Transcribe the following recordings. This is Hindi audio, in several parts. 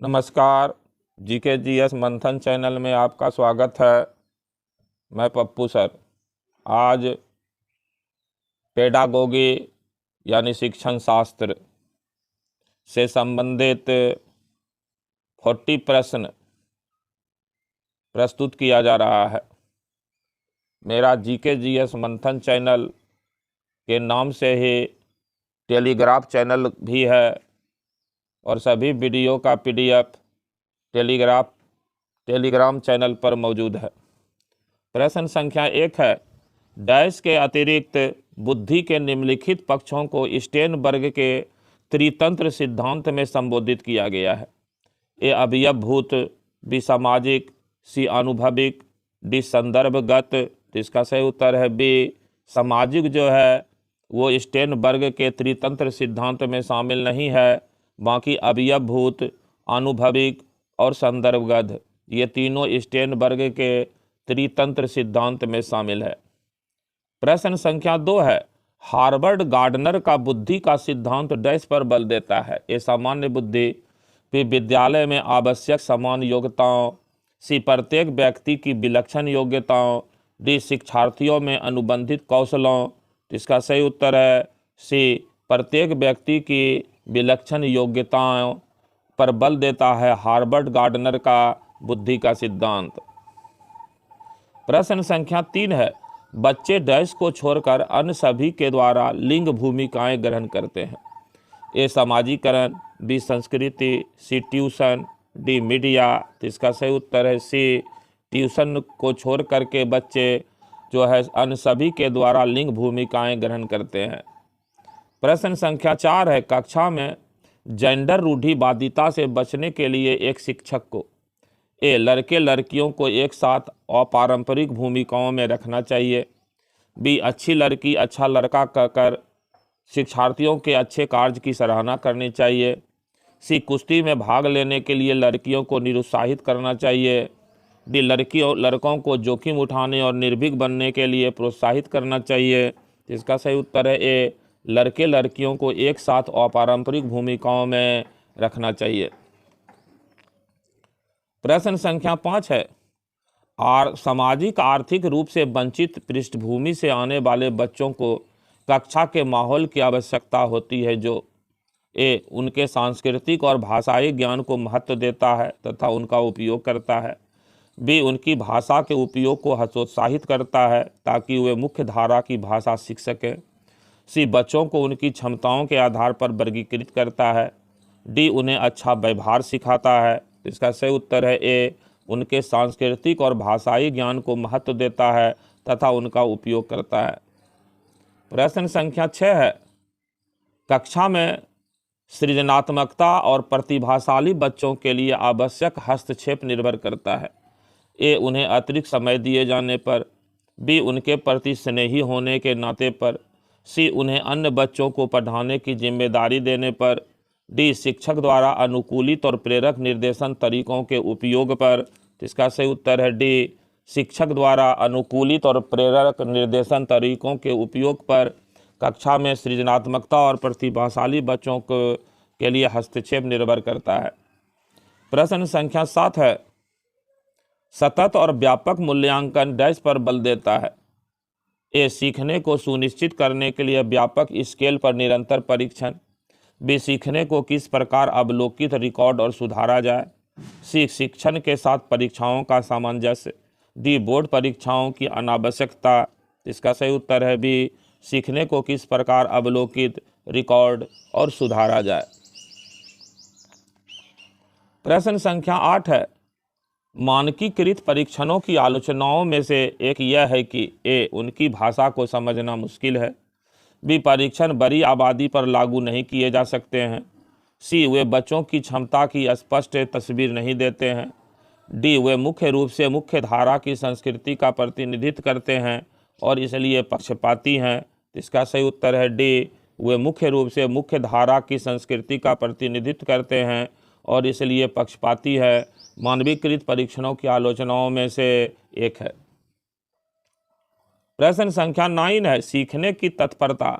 नमस्कार। GK GS मंथन चैनल में आपका स्वागत है। मैं पप्पू सर। आज पेडागोगी यानी शिक्षण शास्त्र से संबंधित 40 प्रश्न प्रस्तुत किया जा रहा है। मेरा GK GS मंथन चैनल के नाम से ही टेलीग्राफ चैनल भी है और सभी वीडियो का PDF टेलीग्राम चैनल पर मौजूद है। प्रश्न संख्या 1 है, डैश के अतिरिक्त बुद्धि के निम्नलिखित पक्षों को स्टेनबर्ग के त्रितंत्र सिद्धांत में संबोधित किया गया है। ए अवयवभूत, बी सामाजिक, सी अनुभविक, डी संदर्भगत। तो इसका सही उत्तर है बी सामाजिक। जो है वो स्टेनबर्ग के त्रितंत्र सिद्धांत में शामिल नहीं है, बाकी अवयवभूत, अनुभविक और संदर्भगत ये तीनों स्टेनबर्ग के त्रितंत्र सिद्धांत में शामिल है। प्रश्न संख्या 2 है, हार्वर्ड गार्डनर का बुद्धि का सिद्धांत डैश पर बल देता है। ए सामान्य बुद्धि, बी विद्यालय में आवश्यक समान योग्यताओं, सी प्रत्येक व्यक्ति की विलक्षण योग्यताओं, डी शिक्षार्थियों में अनुबंधित कौशलों। इसका सही उत्तर है सी प्रत्येक व्यक्ति की विलक्षण योग्यताओं पर बल देता है हार्वर्ड गार्डनर का बुद्धि का सिद्धांत। प्रश्न संख्या 3 है, बच्चे डैश को छोड़कर अन्य सभी के द्वारा लिंग भूमिकाएं ग्रहण करते हैं। ए समाजीकरण, बी संस्कृति, सी ट्यूशन, डी मीडिया। तो इसका सही उत्तर है सी ट्यूशन को छोड़ करके बच्चे जो है अन्य सभी के द्वारा लिंग भूमिकाएं ग्रहण करते हैं। प्रश्न संख्या 4 है, कक्षा में जेंडर रूढ़िवादिता से बचने के लिए एक शिक्षक को ए लड़के लड़कियों को एक साथ अपारंपरिक भूमिकाओं में रखना चाहिए, बी अच्छी लड़की अच्छा लड़का कहकर शिक्षार्थियों के अच्छे कार्य की सराहना करनी चाहिए, सी कुश्ती में भाग लेने के लिए लड़कियों को निरुत्साहित करना चाहिए, डी लड़कों को जोखिम उठाने और निर्भीक बनने के लिए प्रोत्साहित करना चाहिए। इसका सही उत्तर है ए लड़के लड़कियों को एक साथ अपारंपरिक भूमिकाओं में रखना चाहिए। प्रश्न संख्या 5 है, सामाजिक आर्थिक रूप से वंचित पृष्ठभूमि से आने वाले बच्चों को कक्षा के माहौल की आवश्यकता होती है जो ए उनके सांस्कृतिक और भाषाई ज्ञान को महत्व देता है तथा उनका उपयोग करता है, बी उनकी भाषा के उपयोग को हतोत्साहित करता है ताकि वे मुख्य धारा की भाषा सीख सकें, सी बच्चों को उनकी क्षमताओं के आधार पर वर्गीकृत करता है, डी उन्हें अच्छा व्यवहार सिखाता है। तो इसका सही उत्तर है ए उनके सांस्कृतिक और भाषाई ज्ञान को महत्व देता है तथा उनका उपयोग करता है। प्रश्न संख्या 6 है, कक्षा में सृजनात्मकता और प्रतिभाशाली बच्चों के लिए आवश्यक हस्तक्षेप निर्भर करता है। ए उन्हें अतिरिक्त समय दिए जाने पर, बी उनके प्रति स्नेही होने के नाते पर, सी उन्हें अन्य बच्चों को पढ़ाने की जिम्मेदारी देने पर, डी शिक्षक द्वारा अनुकूलित और प्रेरक निर्देशन तरीकों के उपयोग पर। इसका सही उत्तर है डी शिक्षक द्वारा अनुकूलित और प्रेरक निर्देशन तरीकों के उपयोग पर कक्षा में सृजनात्मकता और प्रतिभाशाली बच्चों के लिए हस्तक्षेप निर्भर करता है। प्रश्न संख्या 7 है, सतत और व्यापक मूल्यांकन डैश पर बल देता है। ए सीखने को सुनिश्चित करने के लिए व्यापक स्केल पर निरंतर परीक्षण, बी सीखने को किस प्रकार अवलोकित, रिकॉर्ड और सुधारा जाए, सी शिक्षण के साथ परीक्षाओं का सामंजस्य, डी बोर्ड परीक्षाओं की अनावश्यकता। इसका सही उत्तर है बी सीखने को किस प्रकार अवलोकित, रिकॉर्ड और सुधारा जाए। प्रश्न संख्या 8 है, मानकीकृत परीक्षणों की आलोचनाओं में से एक यह है कि ए उनकी भाषा को समझना मुश्किल है, बी परीक्षण बड़ी आबादी पर लागू नहीं किए जा सकते हैं, सी वे बच्चों की क्षमता की स्पष्ट तस्वीर नहीं देते हैं, डी वे मुख्य रूप से मुख्य धारा की संस्कृति का प्रतिनिधित्व करते हैं और इसलिए पक्षपाती हैं। इसका सही उत्तर है डी वे मुख्य रूप से मुख्य धारा की संस्कृति का प्रतिनिधित्व करते हैं और इसलिए पक्षपाती है। मानवीकृत परीक्षणों की आलोचनाओं में से एक है। प्रश्न संख्या 9 है, सीखने की तत्परता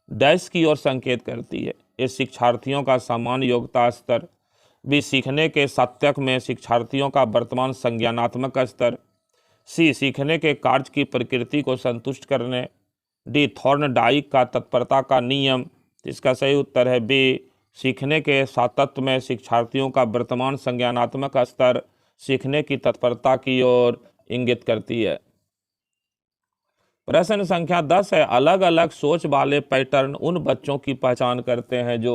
डैश की ओर संकेत करती है। इस शिक्षार्थियों का समान योग्यता स्तर, बी सीखने के सार्थक में शिक्षार्थियों का वर्तमान संज्ञानात्मक स्तर। सी सीखने के कार्य की प्रकृति को संतुष्ट करने। डी थॉर्नडाइक का तत्परता का नियम। इसका सही उत्तर है बी सीखने के सातत्य में शिक्षार्थियों का वर्तमान संज्ञानात्मक स्तर सीखने की तत्परता की ओर इंगित करती है। प्रश्न संख्या 10 है, अलग अलग सोच वाले पैटर्न उन बच्चों की पहचान करते हैं जो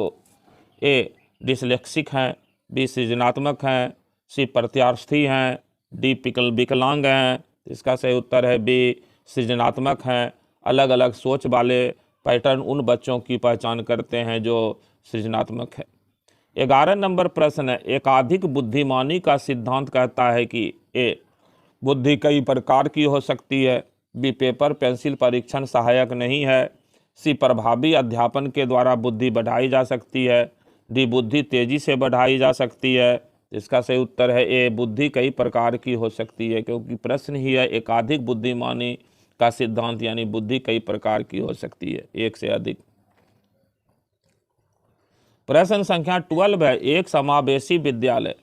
ए डिसलेक्सिक हैं, बी सृजनात्मक हैं, सी प्रत्यार्थी हैं, डी विकलांग हैं। इसका सही उत्तर है बी सृजनात्मक हैं। अलग अलग सोच वाले पैटर्न उन बच्चों की पहचान करते हैं जो सृजनात्मक है। 11 नंबर प्रश्न है, एकाधिक बुद्धिमानी का सिद्धांत कहता है कि ए बुद्धि कई प्रकार की हो सकती है, बी पेपर पेंसिल परीक्षण सहायक नहीं है, सी प्रभावी अध्यापन के द्वारा बुद्धि बढ़ाई जा सकती है, डी बुद्धि तेजी से बढ़ाई जा सकती है। इसका सही उत्तर है ए बुद्धि कई प्रकार की हो सकती है, क्योंकि प्रश्न ही है एकाधिक बुद्धिमानी का सिद्धांत, यानी बुद्धि कई प्रकार की हो सकती है, एक से अधिक। प्रश्न संख्या 12 है, एक समावेशी विद्यालय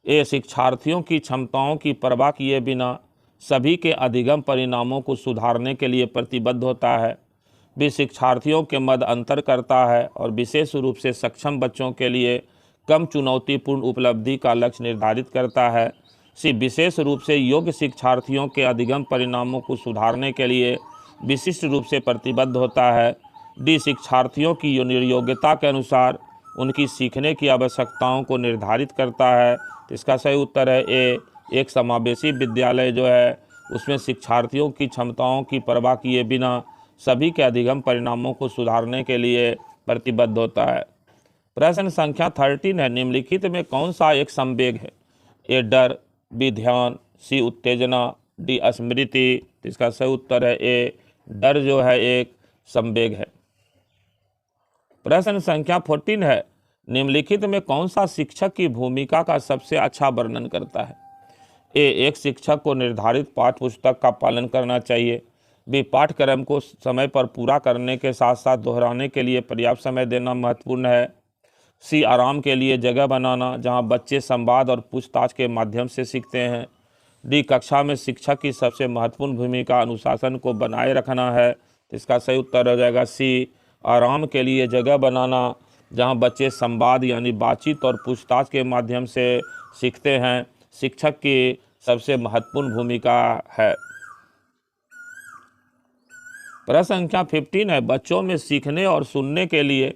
ए शिक्षार्थियों की क्षमताओं की परवाह किए बिना सभी के अधिगम परिणामों को सुधारने के लिए प्रतिबद्ध होता है, भी शिक्षार्थियों के मध्य अंतर करता है और विशेष रूप से सक्षम बच्चों के लिए कम चुनौतीपूर्ण उपलब्धि का लक्ष्य निर्धारित करता है, सी विशेष रूप से योग्य शिक्षार्थियों के अधिगम परिणामों को सुधारने के लिए विशिष्ट रूप से प्रतिबद्ध होता है, डी शिक्षार्थियों की योग्यता के अनुसार उनकी सीखने की आवश्यकताओं को निर्धारित करता है। तो इसका सही उत्तर है ए एक समावेशी विद्यालय जो है उसमें शिक्षार्थियों की क्षमताओं की परवाह किए बिना सभी के अधिगम परिणामों को सुधारने के लिए प्रतिबद्ध होता है। प्रश्न संख्या 13 है, निम्नलिखित में कौन सा एक संवेग है, ए डर, बी ध्यान, सी उत्तेजना, डी स्मृति। इसका सही उत्तर है ए डर जो है एक संवेग है। प्रश्न संख्या 14 है, निम्नलिखित में कौन सा शिक्षक की भूमिका का सबसे अच्छा वर्णन करता है, ए एक शिक्षक को निर्धारित पाठ्य पुस्तक का पालन करना चाहिए, बी पाठ्यक्रम को समय पर पूरा करने के साथ साथ दोहराने के लिए पर्याप्त समय देना महत्वपूर्ण है, सी आराम के लिए जगह बनाना जहां बच्चे संवाद और पूछताछ के माध्यम से सीखते हैं, डी कक्षा में शिक्षक की सबसे महत्वपूर्ण भूमिका अनुशासन को बनाए रखना है। इसका सही उत्तर हो जाएगा सी आराम के लिए जगह बनाना जहां बच्चे संवाद यानी बातचीत और पूछताछ के माध्यम से सीखते हैं, शिक्षक की सबसे महत्वपूर्ण भूमिका है। प्रश्न संख्या 15 है, बच्चों में सीखने और सुनने के लिए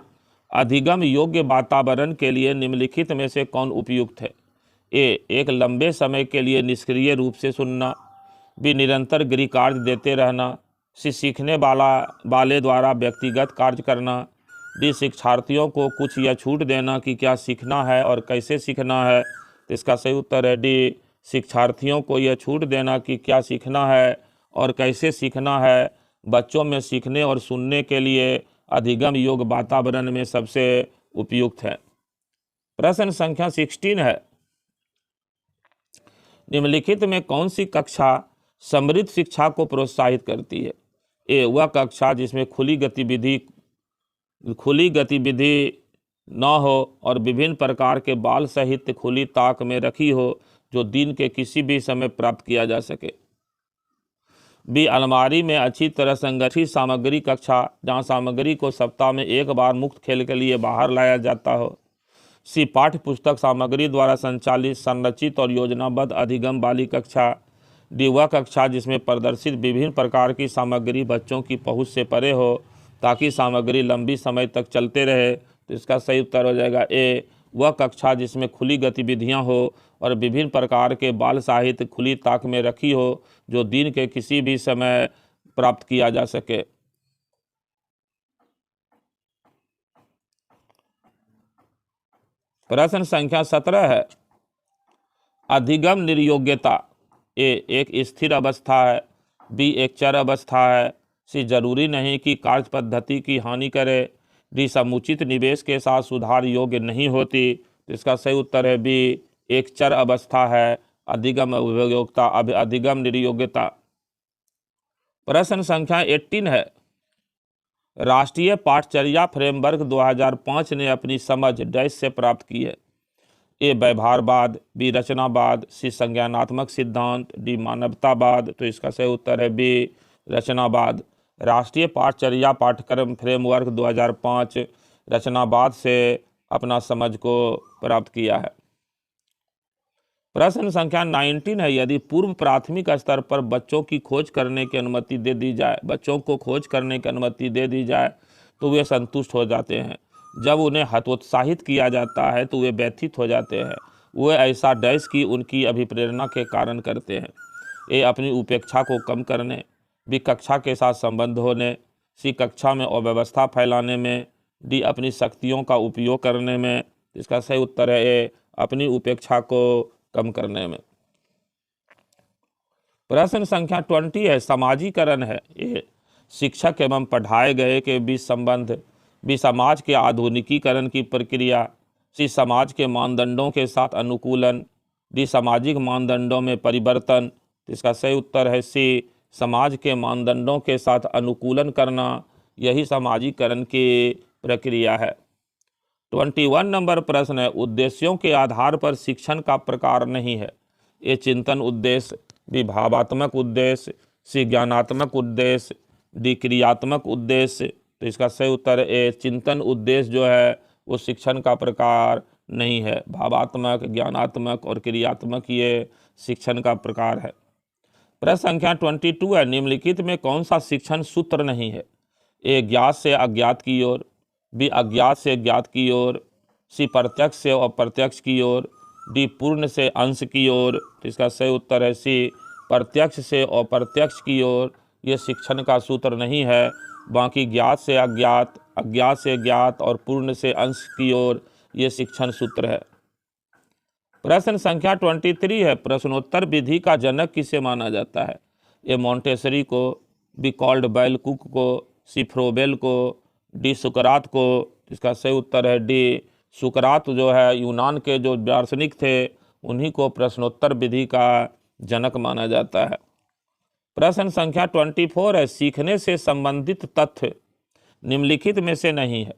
अधिगम योग्य वातावरण के लिए निम्नलिखित में से कौन उपयुक्त है, ए एक लंबे समय के लिए निष्क्रिय रूप से सुनना, बी निरंतर गृह कार्य देते रहना, सी सीखने वाले द्वारा व्यक्तिगत कार्य करना, डी शिक्षार्थियों को कुछ या छूट देना कि क्या सीखना है और कैसे सीखना है। तो इसका सही उत्तर है डी शिक्षार्थियों को यह छूट देना कि क्या सीखना है और कैसे सीखना है बच्चों में सीखने और सुनने के लिए अधिगम योग्य वातावरण में सबसे उपयुक्त है। प्रश्न संख्या 16 है, निम्नलिखित में कौन सी कक्षा समृद्ध शिक्षा को प्रोत्साहित करती है, ए वह कक्षा जिसमें खुली गतिविधि न हो और विभिन्न प्रकार के बाल साहित्य खुली ताक में रखी हो जो दिन के किसी भी समय प्राप्त किया जा सके, बी अलमारी में अच्छी तरह संगठित सामग्री कक्षा जहां सामग्री को सप्ताह में एक बार मुक्त खेल के लिए बाहर लाया जाता हो, सी पाठ्य पुस्तक सामग्री द्वारा संचालित संरचित और योजनाबद्ध अधिगम वाली कक्षा, डी वह कक्षा जिसमें प्रदर्शित विभिन्न प्रकार की सामग्री बच्चों की पहुंच से परे हो ताकि सामग्री लंबी समय तक चलते रहे। तो इसका सही उत्तर हो जाएगा ए वह कक्षा जिसमें खुली गतिविधियां हो और विभिन्न प्रकार के बाल साहित्य खुली ताक में रखी हो जो दिन के किसी भी समय प्राप्त किया जा सके। प्रश्न संख्या 17 है, अधिगम निर्योग्यता ए एक स्थिर अवस्था है, बी एक चर अवस्था है, सी जरूरी नहीं कि कार्य पद्धति की हानि करे, डी समुचित निवेश के साथ सुधार योग्य नहीं होती। तो इसका सही उत्तर है बी एक चर अवस्था है अधिगम निर्योग्यता। प्रश्न संख्या 18 है, राष्ट्रीय पाठचर्या फ्रेमवर्क 2005 ने अपनी समझ डैश से प्राप्त की है, ए व्यवहारवाद, बी रचनावाद, सी संज्ञानात्मक सिद्धांत, डी मानवतावाद। तो इसका सही उत्तर है बी रचनावाद। राष्ट्रीय पाठचर्या पाठ्यक्रम फ्रेमवर्क 2005 रचनावाद से अपना समझ को प्राप्त किया है। प्रश्न संख्या 19 है, यदि पूर्व प्राथमिक स्तर पर बच्चों की खोज करने की अनुमति दे दी जाए, बच्चों को खोज करने की अनुमति दे दी जाए तो वे संतुष्ट हो जाते हैं। जब उन्हें हतोत्साहित किया जाता है तो वे व्यथित हो जाते हैं। वे ऐसा डैश की उनकी अभिप्रेरणा के कारण करते हैं। ए अपनी उपेक्षा को कम करने, बी कक्षा के साथ संबंध होने, सी कक्षा में अव्यवस्था फैलाने में, डी अपनी शक्तियों का उपयोग करने में। इसका सही उत्तर है ए अपनी उपेक्षा को कम करने में। प्रश्न संख्या 20 है, समाजीकरण है। ए शिक्षक एवं पढ़ाए गए के बीच संबंध, बी समाज के आधुनिकीकरण की प्रक्रिया, सी समाज के मानदंडों के साथ अनुकूलन, डी सामाजिक मानदंडों में परिवर्तन। इसका सही उत्तर है सी समाज के मानदंडों के साथ अनुकूलन करना, यही समाजीकरण की प्रक्रिया है। 21 नंबर प्रश्न है, उद्देश्यों के आधार पर शिक्षण का प्रकार नहीं है। ए चिंतन उद्देश्य, बी भावात्मक उद्देश्य, सी ज्ञानात्मक उद्देश्य, डी क्रियात्मक उद्देश्य। तो इसका सही उत्तर ए चिंतन उद्देश्य जो है वो शिक्षण का प्रकार नहीं है। भावात्मक, ज्ञानात्मक और क्रियात्मक ये शिक्षण का प्रकार है। प्रश्न संख्या 22 है, निम्नलिखित में कौन सा शिक्षण सूत्र नहीं है। ए ज्ञात से अज्ञात की ओर, बी अज्ञात से ज्ञात की ओर, सी प्रत्यक्ष से अप्रत्यक्ष की ओर, डी पूर्ण से अंश की ओर। तो इसका सही उत्तर है सी प्रत्यक्ष से अप्रत्यक्ष की ओर। ये शिक्षण का सूत्र नहीं है। बाकी ज्ञात से अज्ञात, अज्ञात से ज्ञात और पूर्ण से अंश की ओर ये शिक्षण सूत्र है। प्रश्न संख्या 23 है, प्रश्नोत्तर विधि का जनक किसे माना जाता है। ए मॉन्टेसरी को, बी कॉल्डवेल कुक को, सी फ्रोबेल को, डी सुकरात को। इसका सही उत्तर है डी सुकरात जो है यूनान के जो दार्शनिक थे उन्हीं को प्रश्नोत्तर विधि का जनक माना जाता है। प्रश्न संख्या 24 है, सीखने से संबंधित तथ्य निम्नलिखित में से नहीं है।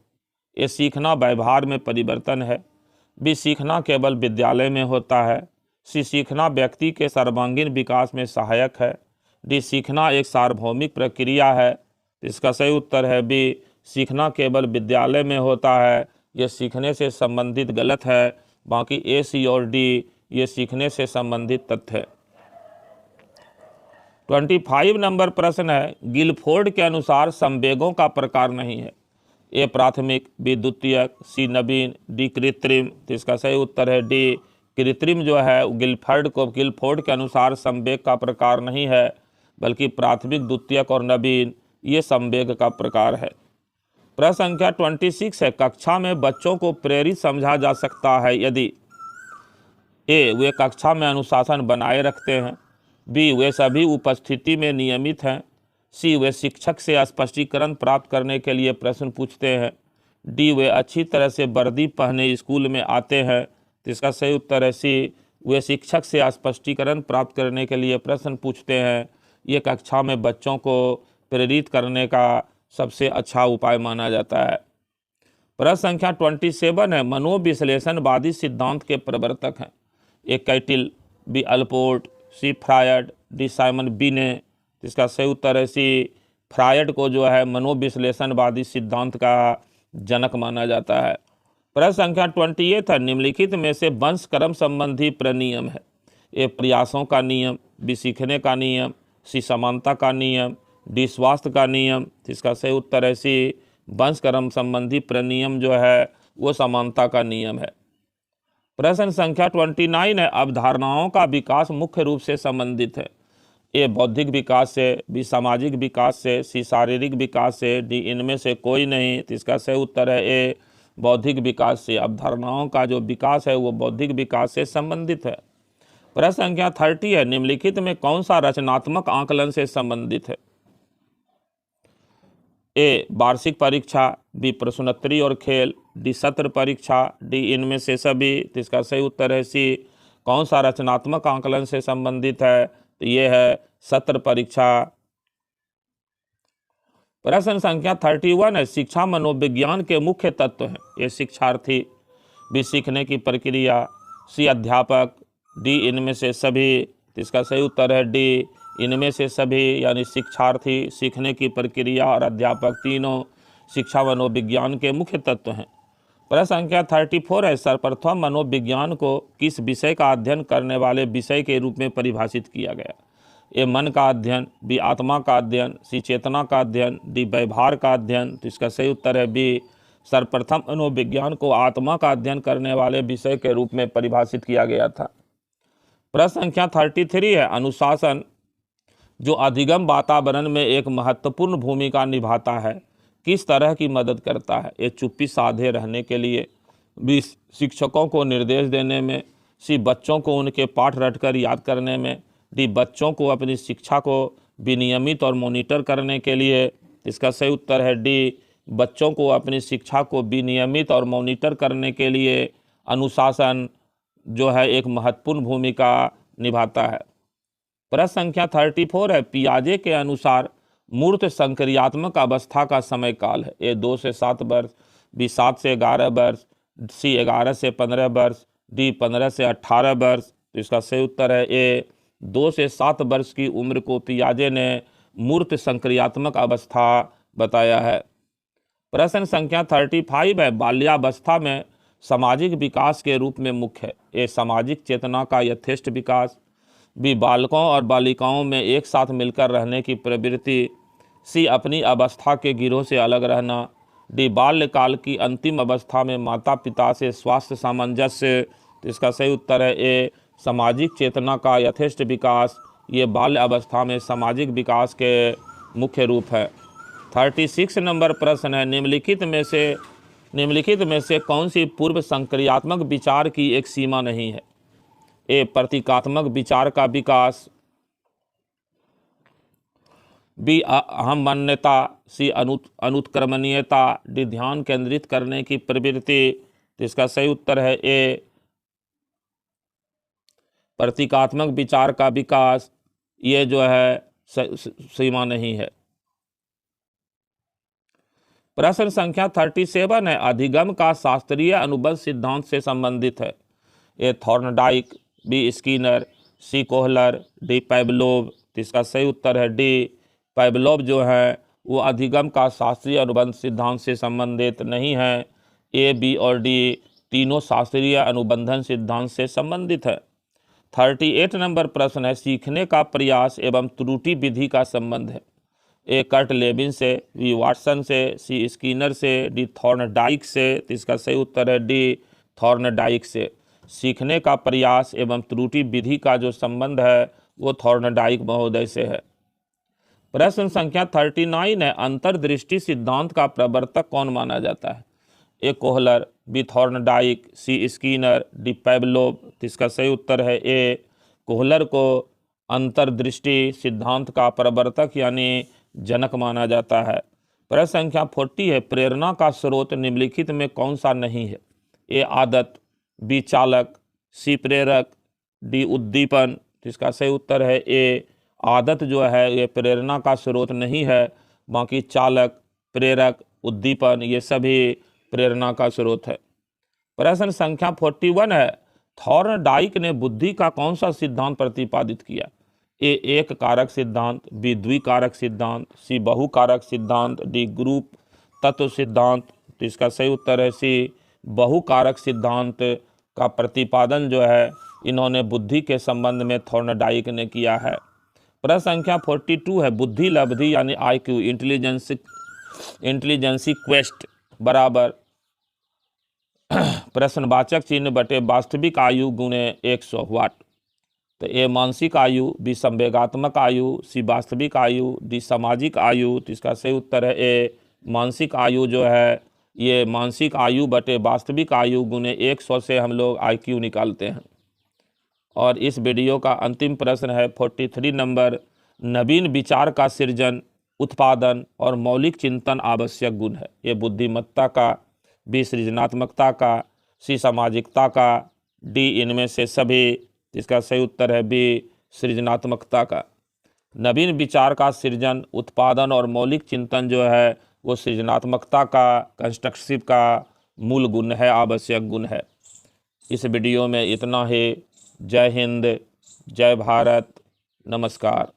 ये सीखना व्यवहार में परिवर्तन है, बी सीखना केवल विद्यालय में होता है, सी सीखना व्यक्ति के सर्वांगीण विकास में सहायक है, डी सीखना एक सार्वभौमिक प्रक्रिया है। इसका सही उत्तर है बी सीखना केवल विद्यालय में होता है। ये सीखने से संबंधित गलत है। बाकी ए, सी और डी ये सीखने से संबंधित तथ्य है। 25 नंबर प्रश्न है, गिलफोर्ड के अनुसार संवेगों का प्रकार नहीं है। ए प्राथमिक, बी द्वितीयक, सी नवीन, डी कृत्रिम। तो इसका सही उत्तर है डी कृत्रिम जो है गिलफोर्ड के अनुसार संवेग का प्रकार नहीं है, बल्कि प्राथमिक, द्वितीयक और नवीन ये संवेग का प्रकार है। प्रश्न संख्या 26 है, कक्षा में बच्चों को प्रेरित समझा जा सकता है यदि ए वे कक्षा में अनुशासन बनाए रखते हैं, बी वे सभी उपस्थिति में नियमित हैं, सी वे शिक्षक से स्पष्टीकरण प्राप्त करने के लिए प्रश्न पूछते हैं, डी वे अच्छी तरह से वर्दी पहने स्कूल में आते हैं। तो इसका सही उत्तर है सी वे शिक्षक से स्पष्टीकरण प्राप्त करने के लिए प्रश्न पूछते हैं। ये कक्षा में बच्चों को प्रेरित करने का सबसे अच्छा उपाय माना जाता है। प्रश्न संख्या 27 है, मनोविश्लेषणवादी सिद्धांत के प्रवर्तक हैं। ए कैटिल, बी अल्पोर्ट, सी फ्रायड, डी साइमन बिने। इसका सही उत्तर है सी फ्रायड को जो है मनोविश्लेषणवादी सिद्धांत का जनक माना जाता है। प्रश्न संख्या 28 है, निम्नलिखित में से वंशक्रम संबंधी प्रनियम है। ए प्रयासों का नियम, बी सीखने का नियम, सी समानता का नियम, डी स्वास्थ्य का नियम। इसका सही उत्तर है सी वंशक्रम संबंधी प्रनियम जो है वो समानता का नियम है। प्रश्न संख्या 29 है, अवधारणाओं का विकास मुख्य रूप से संबंधित है। ए बौद्धिक विकास से, बी सामाजिक विकास से, सी शारीरिक विकास से, डी इनमें से कोई नहीं। तो इसका सही उत्तर है ए बौद्धिक विकास से। अवधारणाओं का जो विकास है वो बौद्धिक विकास से संबंधित है। प्रश्न संख्या 30 है, निम्नलिखित में कौन सा रचनात्मक आकलन से संबंधित है। ए वार्षिक परीक्षा, बी प्रश्नोत्तरी और खेल, डी सत्र परीक्षा, डी इनमें से सभी। तो इसका सही उत्तर है सी कौन सा रचनात्मक आकलन से संबंधित है, तो ये है सत्र परीक्षा। प्रश्न संख्या 31 है, शिक्षा मनोविज्ञान के मुख्य तत्व हैं। ये शिक्षार्थी, भी सीखने की प्रक्रिया, सी अध्यापक, डी इनमें से सभी। तो इसका सही उत्तर है डी इनमें से सभी, यानी शिक्षार्थी, सीखने की प्रक्रिया और अध्यापक तीनों शिक्षा मनोविज्ञान के मुख्य तत्व हैं। प्रश्न संख्या 34 है, सर्वप्रथम मनोविज्ञान को किस विषय का अध्ययन करने वाले विषय के रूप में परिभाषित किया गया? ए मन का अध्ययन, बी आत्मा का अध्ययन, सी चेतना का अध्ययन, डी व्यवहार का अध्ययन। तो इसका सही उत्तर है बी, सर्वप्रथम मनोविज्ञान को आत्मा का अध्ययन करने वाले विषय के रूप में परिभाषित किया गया था। प्रश्न संख्या 33 है, अनुशासन जो अधिगम वातावरण में एक महत्वपूर्ण भूमिका निभाता है, किस तरह की मदद करता है? ये चुप्पी साधे रहने के लिए, बी शिक्षकों को निर्देश देने में, सी बच्चों को उनके पाठ रटकर याद करने में, डी बच्चों को अपनी शिक्षा को विनियमित और मॉनिटर करने के लिए। इसका सही उत्तर है डी, बच्चों को अपनी शिक्षा को विनियमित और मॉनिटर करने के लिए अनुशासन जो है एक महत्वपूर्ण भूमिका निभाता है। प्रश्न संख्या 34 है, पियाजे के अनुसार मूर्त संक्रियात्मक अवस्था का समय काल है? ए 2 से 7 वर्ष, बी 7 से 11 वर्ष, सी 11 से 15 वर्ष, डी 15 से 18 वर्ष। तो इसका सही उत्तर है ए, 2 से 7 वर्ष की उम्र को पियाजे ने मूर्त संक्रियात्मक अवस्था बताया है। प्रश्न संख्या 35 है, बाल्यावस्था में सामाजिक विकास के रूप में मुख्य है? ए सामाजिक चेतना का यथेष्ट विकास, बी बालकों और बालिकाओं में एक साथ मिलकर रहने की प्रवृत्ति, सी अपनी अवस्था के गिरोह से अलग रहना, डी बाल्यकाल की अंतिम अवस्था में माता पिता से स्वास्थ्य सामंजस्य। तो इसका सही उत्तर है ए, सामाजिक चेतना का यथेष्ट विकास, ये बाल्य अवस्था में सामाजिक विकास के मुख्य रूप है। 36 नंबर प्रश्न है, निम्नलिखित में से कौन सी पूर्व संक्रियात्मक विचार की एक सीमा नहीं है? ए प्रतीकात्मक विचार का विकास, बी अहम मान्यता, सी अनुत्क्रमणीयता, डी ध्यान केंद्रित करने की प्रवृत्ति। तो इसका सही उत्तर है ए, प्रतीकात्मक विचार का विकास, ये जो है सीमा नहीं है। प्रश्न संख्या 37 है, अधिगम का शास्त्रीय अनुबंध सिद्धांत से संबंधित है? ए थॉर्नडाइक, बी स्किनर, सी कोहलर, डी पैवलोव। इसका सही उत्तर है डी, पैवलोव जो है वो अधिगम का शास्त्रीय अनुबंध सिद्धांत से संबंधित नहीं है। ए, बी और डी तीनों शास्त्रीय अनुबंधन सिद्धांत से संबंधित है। 38 नंबर प्रश्न है, सीखने का प्रयास एवं त्रुटि विधि का संबंध है? ए कर्ट लेविन से, बी वाटसन से, सी स्किनर से, डी थॉर्नडाइक से। इसका सही उत्तर है डी, थॉर्नडाइक से। सीखने का प्रयास एवं त्रुटि विधि का जो संबंध है वो थॉर्नडाइक महोदय से है। प्रश्न संख्या 39 है, अंतर्दृष्टि सिद्धांत का प्रवर्तक कौन माना जाता है? ए कोहलर, बी थॉर्नडाइक, सी स्किनर, डी पैवलोव। इसका सही उत्तर है ए, कोहलर को अंतर्दृष्टि सिद्धांत का प्रवर्तक यानी जनक माना जाता है। प्रश्न संख्या 40 है, प्रेरणा का स्रोत निम्नलिखित में कौन सा नहीं है? ए आदत, बी चालक, सी प्रेरक, डी उद्दीपन। इसका सही उत्तर है ए, आदत जो है ये प्रेरणा का स्रोत नहीं है, बाकी चालक, प्रेरक, उद्दीपन ये सभी प्रेरणा का स्रोत है। प्रश्न संख्या 41 है, थॉर्नडाइक ने बुद्धि का कौन सा सिद्धांत प्रतिपादित किया? ए एक कारक सिद्धांत, बी द्विकारक सिद्धांत, सी बहुकारक सिद्धांत, डी ग्रुप तत्व सिद्धांत। तो इसका सही उत्तर है सी, बहुकारक सिद्धांत का प्रतिपादन जो है इन्होंने बुद्धि के संबंध में थॉर्नडाइक ने किया है। प्रश्न संख्या 42 है, बुद्धि लब्धि यानी IQ, इंटेलिजेंसी क्वेस्ट बराबर प्रश्नवाचक चिन्ह बटे वास्तविक आयु गुणे 100 वाट। तो ए मानसिक आयु, बी संवेगात्मक आयु, सी वास्तविक आयु, डी सामाजिक आयु। तो इसका सही उत्तर है ए, मानसिक आयु जो है ये मानसिक आयु बटे वास्तविक आयु गुणे 100 से हम लोग IQ निकालते हैं। और इस वीडियो का अंतिम प्रश्न है 43 नंबर, नवीन विचार का सृजन, उत्पादन और मौलिक चिंतन आवश्यक गुण है? ये बुद्धिमत्ता का, बी सृजनात्मकता का, सी सामाजिकता का, डी इनमें से सभी। इसका सही उत्तर है बी, सृजनात्मकता का। नवीन विचार का सृजन, उत्पादन और मौलिक चिंतन जो है वो सृजनात्मकता का, कंस्ट्रक्टिव का मूल गुण है, आवश्यक गुण है। इस वीडियो में इतना ही। जय हिंद, जय भारत, नमस्कार।